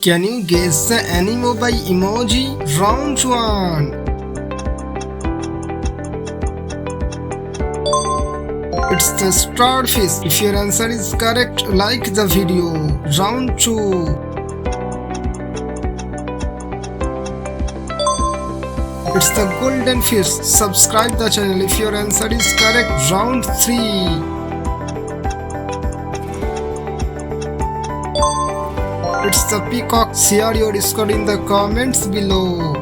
Can you guess the animal by emoji? Round 1. It's the starfish. If your answer is correct, like the video. Round 2. It's the golden fish. Subscribe the channel if your answer is correct. Round 3. It's the peacock. Share your score in the comments below.